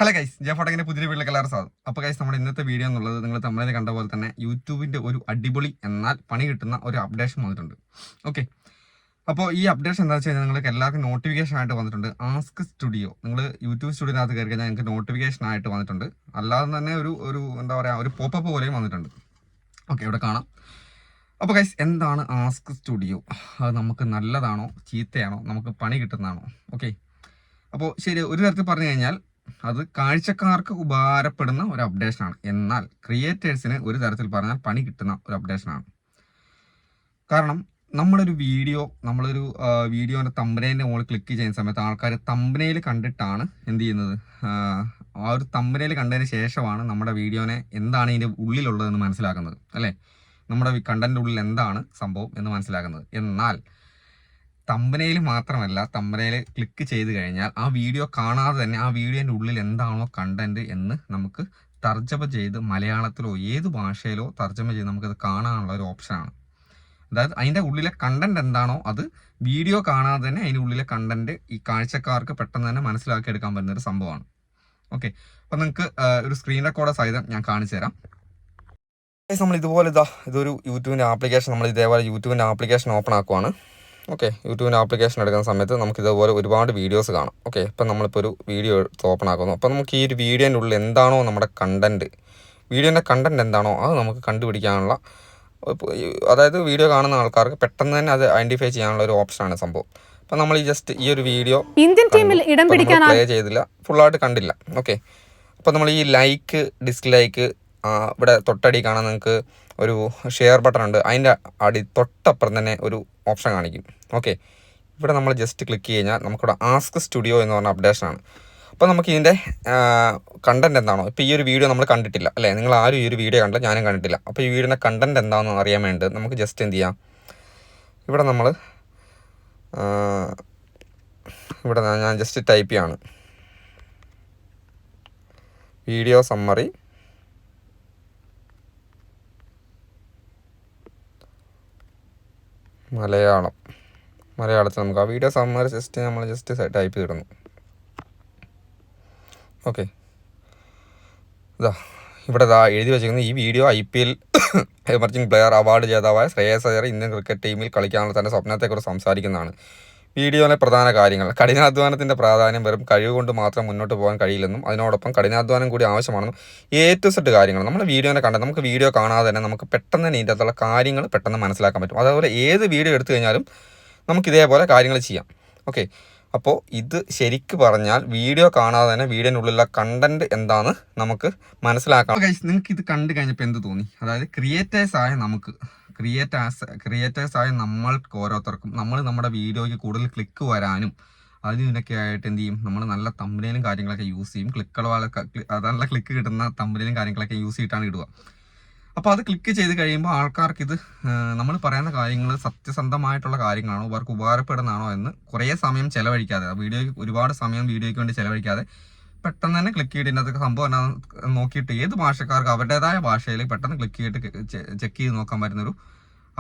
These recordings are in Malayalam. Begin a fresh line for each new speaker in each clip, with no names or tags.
ഹലോ ഗൈസ്, ജെഫോട്ടക്കിന്റെ പുതിയ വീട്ടിലേക്ക് എല്ലാവരും സ്വാഗതം. അപ്പോൾ ഗൈസ്, നമ്മുടെ ഇന്നത്തെ വീഡിയോ എന്നുള്ളത് നിങ്ങൾ തമിഴിൽ കണ്ട പോലെ തന്നെ യൂട്യൂബിന്റെ ഒരു അടിപൊളി എന്നാൽ പണി കിട്ടുന്ന ഒരു അപ്ഡേഷൻ വന്നിട്ടുണ്ട്. ഓക്കെ, അപ്പോൾ ഈ അപ്ഡേഷൻ എന്താ വെച്ച് കഴിഞ്ഞാൽ നിങ്ങൾക്ക് എല്ലാവർക്കും നോട്ടിഫിക്കേഷൻ ആയിട്ട് വന്നിട്ടുണ്ട്. ആസ്ക് സ്റ്റുഡിയോ, നിങ്ങൾ യൂട്യൂബ് സ്റ്റുഡിയോനകത്ത് കയറി കഴിഞ്ഞാൽ നിങ്ങൾക്ക് നോട്ടിഫിക്കേഷൻ ആയിട്ട് വന്നിട്ടുണ്ട്. അല്ലാതെ തന്നെ ഒരു എന്താ പറയുക, ഒരു പോപ്പപ്പ് പോലെയും വന്നിട്ടുണ്ട്. ഓക്കെ, ഇവിടെ കാണാം. അപ്പോൾ ഗൈസ്, എന്താണ് ആസ്ക് സ്റ്റുഡിയോ? അത് നമുക്ക് നല്ലതാണോ ചീത്തയാണോ, നമുക്ക് പണി കിട്ടുന്നതാണോ? ഓക്കെ, അപ്പോൾ ശരി, ഒരു തരത്തിൽ പറഞ്ഞു കഴിഞ്ഞാൽ അത് കാഴ്ചക്കാർക്ക് ഉപകാരപ്പെടുന്ന ഒരു അപ്ഡേഷനാണ്. എന്നാൽ ക്രിയേറ്റേഴ്സിന് ഒരു തരത്തിൽ പറഞ്ഞാൽ പണി കിട്ടുന്ന ഒരു അപ്ഡേഷനാണ്. കാരണം നമ്മളൊരു വീഡിയോൻ്റെ തമ്പനയിൻ്റെ മുകളിൽ ക്ലിക്ക് ചെയ്യുന്ന സമയത്ത് ആൾക്കാർ തമ്പനയിൽ കണ്ടിട്ടാണ് എന്ത് ചെയ്യുന്നത്, ആ ഒരു തമ്പനയിൽ കണ്ടതിന് ശേഷമാണ് നമ്മുടെ വീഡിയോനെ എന്താണ് ഇതിൻ്റെ ഉള്ളിലുള്ളതെന്ന് മനസ്സിലാക്കുന്നത്, അല്ലേ? നമ്മുടെ കണ്ടൻറ്റിൻ്റെ ഉള്ളിൽ എന്താണ് സംഭവം എന്ന് മനസ്സിലാക്കുന്നത്. എന്നാൽ തമ്പനയിൽ മാത്രമല്ല, തമ്പനയിൽ ക്ലിക്ക് ചെയ്ത് കഴിഞ്ഞാൽ ആ വീഡിയോ കാണാതെ തന്നെ ആ വീഡിയോൻ്റെ ഉള്ളിൽ എന്താണോ കണ്ടന്റ് എന്ന് നമുക്ക് തർജ്ജമ ചെയ്ത് മലയാളത്തിലോ ഏത് ഭാഷയിലോ തർജ്ജമ ചെയ്ത് നമുക്കത് കാണാനുള്ള ഒരു ഓപ്ഷനാണ്. അതായത് അതിൻ്റെ ഉള്ളിലെ കണ്ടന്റ് എന്താണോ അത് വീഡിയോ കാണാതെ തന്നെ അതിൻ്റെ ഉള്ളിലെ കണ്ടന്റ് ഈ കാഴ്ചക്കാർക്ക് പെട്ടെന്ന് തന്നെ മനസ്സിലാക്കി എടുക്കാൻ പറ്റുന്ന ഒരു സംഭവമാണ്. ഓക്കെ, അപ്പോൾ നിങ്ങൾക്ക് ഒരു സ്ക്രീൻ റെക്കോർഡർ സഹിതം ഞാൻ കാണിച്ചു തരാം. നമ്മൾ ഇതുപോലെ ഇതൊരു യൂട്യൂബിൻ്റെ ആപ്ലിക്കേഷൻ, നമ്മൾ ഇതേപോലെ യൂട്യൂബിൻ്റെ ആപ്ലിക്കേഷൻ ഓപ്പൺ ആക്കുവാണ്. ഓക്കെ, യൂട്യൂബിൻ്റെ ആപ്ലിക്കേഷൻ എടുക്കുന്ന സമയത്ത് നമുക്ക് ഇതുപോലെ ഒരുപാട് വീഡിയോസ് കാണാം. ഓക്കെ, ഇപ്പം നമ്മളിപ്പോൾ ഒരു വീഡിയോ ഓപ്പൺ ആക്കുന്നു. അപ്പോൾ നമുക്ക് ഈ ഒരു വീഡിയോൻ്റെ ഉള്ളിൽ എന്താണോ നമ്മുടെ കണ്ടൻറ്റ്, വീഡിയോൻ്റെ കണ്ടൻറ്റ് എന്താണോ അത് നമുക്ക് കണ്ടുപിടിക്കാനുള്ള, അതായത് വീഡിയോ കാണുന്ന ആൾക്കാർക്ക് പെട്ടെന്ന് തന്നെ അത് ഐഡൻറ്റിഫൈ ചെയ്യാനുള്ള ഒരു ഓപ്ഷനാണ് സംഭവം. അപ്പം നമ്മൾ ഈ ജസ്റ്റ് ഈ ഒരു വീഡിയോ
ഇന്ത്യൻ ടീമിൽ ഇടം പിടിക്കാൻ
പ്ലേ ചെയ്തില്ല, ഫുള്ളായിട്ട് കണ്ടില്ല. ഓക്കെ, അപ്പോൾ നമ്മൾ ഈ ലൈക്ക് ഡിസ്ലൈക്ക് ഇവിടെ തൊട്ടടി കാണാൻ നിങ്ങൾക്ക് ഒരു ഷെയർ ബട്ടൺ ഉണ്ട്. അതിൻ്റെ അടി തൊട്ടപ്പുറം തന്നെ ഒരു ഓപ്ഷൻ കാണിക്കും. ഓക്കെ, ഇവിടെ നമ്മൾ ജസ്റ്റ് ക്ലിക്ക് കഴിഞ്ഞാൽ നമുക്കിവിടെ ആസ്ക് സ്റ്റുഡിയോ എന്ന് പറഞ്ഞ അപ്ഡേഷനാണ്. അപ്പോൾ നമുക്ക് ഇതിൻ്റെ കണ്ടൻറ്റ് എന്താണോ, ഇപ്പോൾ ഈ ഒരു വീഡിയോ നമ്മൾ കണ്ടിട്ടില്ല, അല്ലേ? നിങ്ങൾ ആരും ഈ ഒരു വീഡിയോ കണ്ടില്ല, ഞാനും കണ്ടിട്ടില്ല. അപ്പോൾ ഈ വീഡിയോൻ്റെ കണ്ടൻറ്റ് എന്താണെന്ന് അറിയാൻ വേണ്ടി നമുക്ക് ജസ്റ്റ് എന്ത് ചെയ്യാം, ഇവിടെ നമ്മൾ ഇവിടെ ഞാൻ ജസ്റ്റ് ടൈപ്പ് ചെയ്യാണ് വീഡിയോ സമ്മറി മലയാളത്തിൽ നമുക്ക് ആ വീഡിയോ സമ്മറി നമ്മൾ ജസ്റ്റ് ടൈപ്പ് ചെയ്തിടുന്നു. ഓക്കെ, ഇവിടെ എഴുതി വെച്ചിരിക്കുന്നത് ഈ video IPL emerging player award ജേതാവായ ശ്രേയസ് അയ്യർ ഇന്ത്യൻ ക്രിക്കറ്റ് ടീമിൽ കളിക്കാനുള്ള തൻ്റെ സ്വപ്നത്തെക്കുറിച്ച് സംസാരിക്കുന്നതാണ്. വീഡിയോയിലെ പ്രധാന കാര്യങ്ങൾ: കഠിനാധ്വാനത്തിൻ്റെ പ്രാധാന്യം, വെറും കഴിവ് കൊണ്ട് മാത്രം മുന്നോട്ട് പോകാൻ കഴിയില്ലെന്നും അതിനോടൊപ്പം കഠിനാധ്വാനം കൂടി ആവശ്യമാണെന്നും A to Z കാര്യങ്ങൾ. നമ്മുടെ വീഡിയോനെ കണ്ടാൽ നമുക്ക് വീഡിയോ കാണാതെ തന്നെ നമുക്ക് പെട്ടെന്ന് തന്നെ ഇതിൻ്റെ അകത്തുള്ള കാര്യങ്ങൾ പെട്ടെന്ന് മനസ്സിലാക്കാൻ പറ്റും. അതേപോലെ ഏത് വീഡിയോ എടുത്തു കഴിഞ്ഞാലും നമുക്ക് ഇതേപോലെ കാര്യങ്ങൾ ചെയ്യാം. ഓക്കെ, അപ്പോൾ ഇത് ശരിക്ക് പറഞ്ഞാൽ വീഡിയോ കാണാതെ തന്നെ വീഡിയോനുള്ളിലുള്ള കണ്ടന്റ് എന്താണെന്ന് നമുക്ക് മനസ്സിലാക്കാം. നിങ്ങൾക്ക് ഇത് കണ്ടു കഴിഞ്ഞപ്പോൾ എന്ത് തോന്നി? അതായത് ക്രിയേറ്റേഴ്സായ നമ്മൾക്ക് ഓരോരുത്തർക്കും നമ്മുടെ വീഡിയോയ്ക്ക് കൂടുതൽ ക്ലിക്ക് വരാനും അതിനൊക്കെ ആയിട്ട് എന്ത് ചെയ്യും, നമ്മൾ നല്ല തമ്പനയിലും കാര്യങ്ങളൊക്കെ യൂസ് ചെയ്യും. നല്ല ക്ലിക്ക് കിട്ടുന്ന തമ്പനയിലും കാര്യങ്ങളൊക്കെ യൂസ് ചെയ്തിട്ടാണ് ഇടുക. അപ്പോൾ അത് ക്ലിക്ക് ചെയ്ത് കഴിയുമ്പോൾ ആൾക്കാർക്ക് ഇത് നമ്മൾ പറയുന്ന കാര്യങ്ങൾ സത്യസന്ധമായിട്ടുള്ള കാര്യങ്ങളാണോ, അവർക്ക് ഉപകാരപ്പെടുന്നതാണോ എന്ന് കുറേ സമയം ചിലവഴിക്കാതെ, വീഡിയോയ്ക്ക് ഒരുപാട് സമയം വീഡിയോയ്ക്ക് വേണ്ടി ചിലവഴിക്കാതെ പെട്ടെന്ന് തന്നെ ക്ലിക്ക് ചെയ്തിട്ട് ഇതിനകത്ത് സംഭവം എന്നാ നോക്കിയിട്ട് ഏത് ഭാഷക്കാർക്ക് അവരുടേതായ ഭാഷയിൽ പെട്ടെന്ന് ക്ലിക്ക് ചെയ്തിട്ട് ചെക്ക് ചെയ്ത് നോക്കാൻ പറ്റുന്നൊരു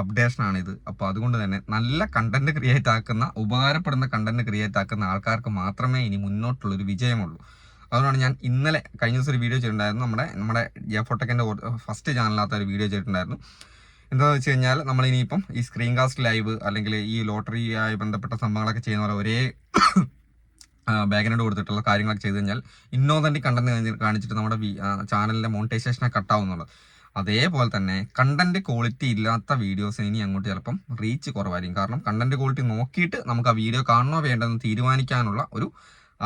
അപ്ഡേഷനാണിത്. അപ്പോൾ അതുകൊണ്ട് തന്നെ നല്ല കണ്ടന്റ് ക്രിയേറ്റ് ആക്കുന്ന, ഉപകാരപ്പെടുന്ന കണ്ടന്റ് ക്രിയേറ്റ് ആക്കുന്ന ആൾക്കാർക്ക് മാത്രമേ ഇനി മുന്നോട്ടുള്ളൊരു വിജയമുള്ളൂ. അതുകൊണ്ടാണ് ഞാൻ ഇന്നലെ കഴിഞ്ഞ ദിവസം ഒരു വീഡിയോ ചെയ്തിട്ടുണ്ടായിരുന്നു. നമ്മുടെ ജെഫോട്ടക്കിൻ്റെ ഫസ്റ്റ് ചാനലിനകത്ത് ഒരു വീഡിയോ ചെയ്തിട്ടുണ്ടായിരുന്നു. എന്താണെന്ന് വെച്ച് കഴിഞ്ഞാൽ നമ്മൾ ഇനിയിപ്പം ഈ സ്ക്രീൻ കാസ്റ്റ് ലൈവ് അല്ലെങ്കിൽ ഈ ലോട്ടറിയായി ബന്ധപ്പെട്ട സംഭവങ്ങളൊക്കെ ചെയ്യുന്ന പോലെ ഒരേ ബാക്ക്ഗ്രൗണ്ട് കൊടുത്തിട്ടുള്ള കാര്യങ്ങളൊക്കെ ചെയ്ത് കഴിഞ്ഞാൽ ഇന്നോതൻറ്റിക് കണ്ടന്റ് കാണിച്ചിട്ട് നമ്മുടെ ചാനലിൻ്റെ മോണിറ്റൈസേഷനെ കട്ടാവുന്നുള്ളത്. അതേപോലെ തന്നെ കണ്ടന്റ് ക്വാളിറ്റി ഇല്ലാത്ത വീഡിയോസിന് ഇനി അങ്ങോട്ട് ചിലപ്പം റീച്ച് കുറവായിരിക്കും. കാരണം കണ്ടന്റ് ക്വാളിറ്റി നോക്കിയിട്ട് നമുക്ക് ആ വീഡിയോ കാണണോ വേണ്ടെന്ന് തീരുമാനിക്കാനുള്ള ഒരു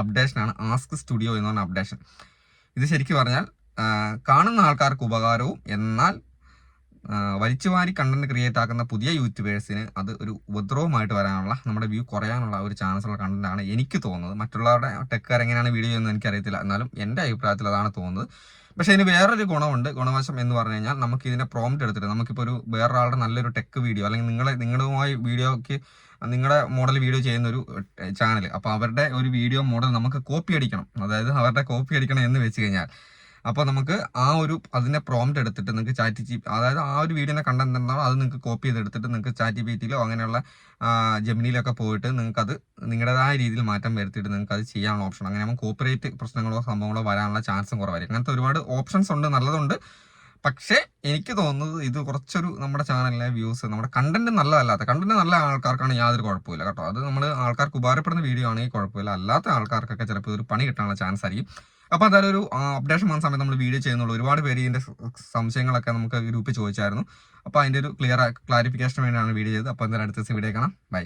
അപ്ഡേഷനാണ് ആസ്ക് സ്റ്റുഡിയോ എന്ന് പറഞ്ഞ അപ്ഡേഷൻ. ഇത് ശരിക്കും പറഞ്ഞാൽ കാണുന്ന ആൾക്കാർക്ക് ഉപകാരവും എന്നാൽ വലിച്ചുവാരി കണ്ടന്റ് ക്രിയേറ്റ് ആക്കുന്ന പുതിയ യൂട്യൂബേഴ്സിന് അത് ഒരു ഉപദ്രവമായിട്ട് വരാനുള്ള, നമ്മുടെ വ്യൂ കുറയാനുള്ള ഒരു ചാൻസുള്ള കണ്ടന്റാണ് എനിക്ക് തോന്നുന്നത്. മറ്റുള്ളവരുടെ ടെക്കുകാർ എങ്ങനെയാണ് വീഡിയോ ചെയ്യുന്നത് എനിക്കറിയത്തില്ല, എന്നാലും എൻ്റെ അഭിപ്രായത്തിൽ അതാണ് തോന്നുന്നത്. പക്ഷേ ഇതിന് വേറൊരു ഗുണവശം എന്ന് പറഞ്ഞു കഴിഞ്ഞാൽ നമുക്ക് ഇതിൻ്റെ പ്രോംപ്റ്റ് എടുത്തിട്ട് നമുക്കിപ്പോൾ വേറൊരാളുടെ നല്ലൊരു ടെക്ക് വീഡിയോ അല്ലെങ്കിൽ നിങ്ങളുമായി വീഡിയോയ്ക്ക് നിങ്ങളുടെ മോഡൽ വീഡിയോ ചെയ്യുന്ന ഒരു ചാനൽ, അപ്പോൾ അവരുടെ ഒരു വീഡിയോ മോഡൽ നമുക്ക് കോപ്പി അടിക്കണം, അതായത് അവരുടെ കോപ്പി അടിക്കണം എന്ന് വെച്ച് കഴിഞ്ഞാൽ അപ്പോൾ നമുക്ക് ആ ഒരു അതിൻ്റെ പ്രോംപ്റ്റ് എടുത്തിട്ട് നിങ്ങൾക്ക് അതായത് ആ ഒരു വീഡിയോനെ കണ്ടന്റ് എന്താണോ അത് നിങ്ങൾക്ക് കോപ്പി ചെയ്തെടുത്തിട്ട് നിങ്ങൾക്ക് ChatGPT-യിലോ അങ്ങനെയുള്ള ജെമിനിയിലൊക്കെ പോയിട്ട് നിങ്ങൾക്കത് നിങ്ങളുടേതായ രീതിയിൽ മാറ്റം വരുത്തിയിട്ട് നിങ്ങൾക്ക് അത് ചെയ്യാനുള്ള ഓപ്ഷൻ. അങ്ങനെ ആകുമ്പോൾ കോപ്പിറൈറ്റ് പ്രശ്നങ്ങളോ സംഭവങ്ങളോ വരാനുള്ള ചാൻസും കുറവായിരിക്കും. അങ്ങനത്തെ ഒരുപാട് ഓപ്ഷൻസ് ഉണ്ട്, നല്ലതുണ്ട്. പക്ഷേ എനിക്ക് തോന്നുന്നത് ഇത് കുറച്ചൊരു നമ്മുടെ ചാനലിലെ വ്യൂസ്, നമ്മുടെ കണ്ടന്റ് കണ്ടന്റ് നല്ല ആൾക്കാർക്കാണ് യാതൊരു കുഴപ്പമില്ല കേട്ടോ. അത് നമ്മൾ ആൾക്കാർക്ക് ഉപകാരപ്പെടുന്ന വീഡിയോ ആണെങ്കിൽ കുഴപ്പമില്ല. അല്ലാത്ത ആൾക്കാർക്കൊക്കെ ചിലപ്പോൾ ഒരു പണി കിട്ടാനുള്ള ചാൻസ് ആയിരിക്കും. അപ്പോൾ അതായത് ഒരു അപ്ഡേഷൻ വന്ന സമയത്ത് നമ്മൾ വീഡിയോ ചെയ്യുന്നുള്ളൂ. ഒരുപാട് പേര് ഇതിൻ്റെ സംശയങ്ങളൊക്കെ നമുക്ക് ഗ്രൂപ്പിൽ ചോദിച്ചായിരുന്നു. അപ്പോൾ അതിൻ്റെ ഒരു ക്ലാരിഫിക്കേഷന് വേണ്ടിയാണ് വീഡിയോ ചെയ്തത്. അപ്പോൾ എന്തായാലും അടുത്ത ദിവസം വീഡിയോ കാണാം. ബൈ.